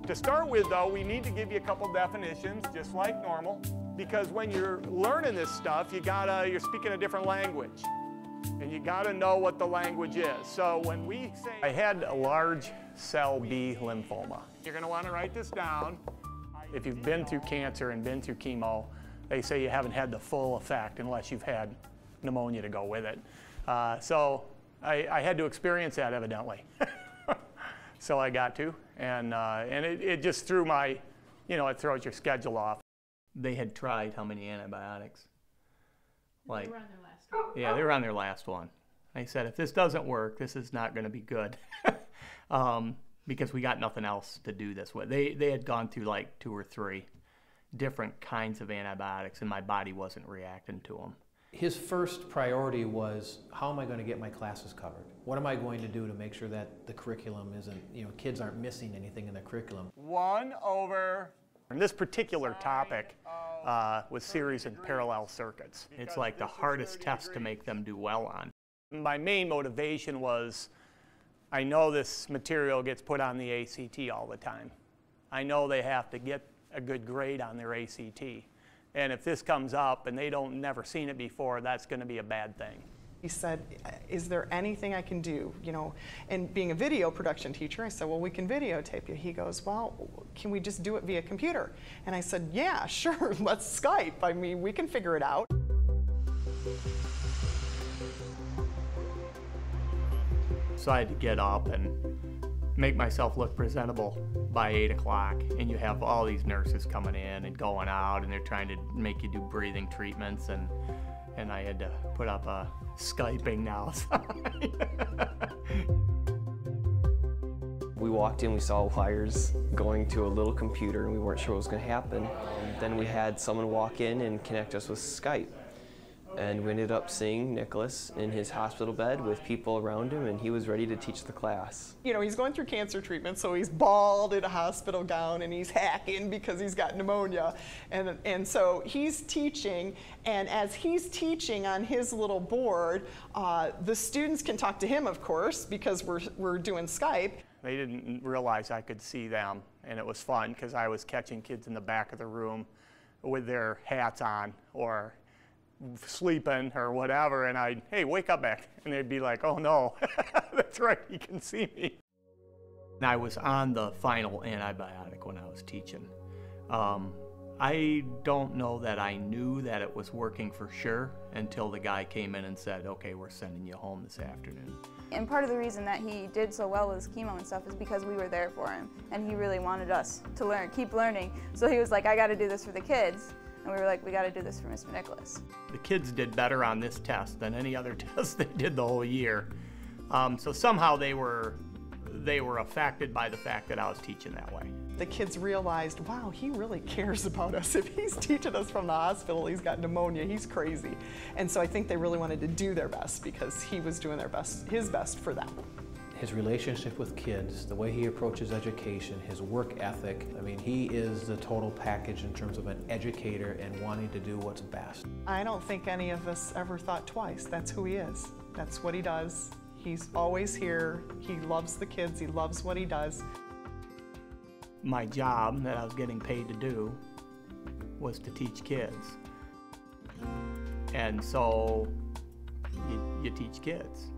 To start with, though, we need to give you a couple definitions, just like normal, because when you're learning this stuff, you're speaking a different language, and you gotta know what the language is. So when we say, I had a large cell B lymphoma. You're gonna wanna write this down. If you've been through cancer and been through chemo, they say you haven't had the full effect unless you've had pneumonia to go with it. So I had to experience that, evidently. So I got to, and it just threw my, it throws your schedule off. They had tried how many antibiotics? They were on their last one. Yeah, they were on their last one. They said, if this doesn't work, this is not going to be good. Because we got nothing else to do this with. They had gone through like 2 or 3 different kinds of antibiotics, and my body wasn't reacting to them. His first priority was, how am I going to get my classes covered? What am I going to do to make sure that the curriculum isn't, kids aren't missing anything in the curriculum? 1 over... And this particular topic was series and parallel circuits. It's like the hardest test to make them do well on. My main motivation was, I know this material gets put on the ACT all the time. I know they have to get a good grade on their ACT. And if this comes up and they don't never seen it before, that's going to be a bad thing. He said, is there anything I can do? And being a video production teacher, I said, well, we can videotape you. He goes, well, can we just do it via computer? And I said, yeah, sure, let's Skype. I mean, we can figure it out. So I had to get up and make myself look presentable by 8 o'clock, and you have all these nurses coming in and going out, and they're trying to make you do breathing treatments, and I had to put up a Skyping now sign. We walked in, we saw wires going to a little computer, and we weren't sure what was going to happen. Then we had someone walk in and connect us with Skype. And we ended up seeing Nicholas in his hospital bed with people around him, and he was ready to teach the class. He's going through cancer treatment, so he's bald in a hospital gown, and he's hacking because he's got pneumonia. And so he's teaching, and as he's teaching on his little board, the students can talk to him, of course, because we're doing Skype. They didn't realize I could see them, and it was fun because I was catching kids in the back of the room with their hats on or sleeping or whatever, and hey, wake up back, and they'd be like, oh no, that's right, you can see me. And I was on the final antibiotic when I was teaching. I don't know that I knew that it was working for sure until the guy came in and said, okay, we're sending you home this afternoon. And part of the reason that he did so well with his chemo and stuff is because we were there for him, and he really wanted us to learn, keep learning. So he was like, I got to do this for the kids. And we were like, we got to do this for Mr. Nicholas. The kids did better on this test than any other test they did the whole year. So somehow they were affected by the fact that I was teaching that way. The kids realized, wow, he really cares about us. If he's teaching us from the hospital, he's got pneumonia, he's crazy. And so I think they really wanted to do their best because he was doing his best for them. His relationship with kids, the way he approaches education, his work ethic, I mean, he is the total package in terms of an educator and wanting to do what's best. I don't think any of us ever thought twice. That's who he is. That's what he does. He's always here. He loves the kids. He loves what he does. My job that I was getting paid to do was to teach kids. And so you teach kids.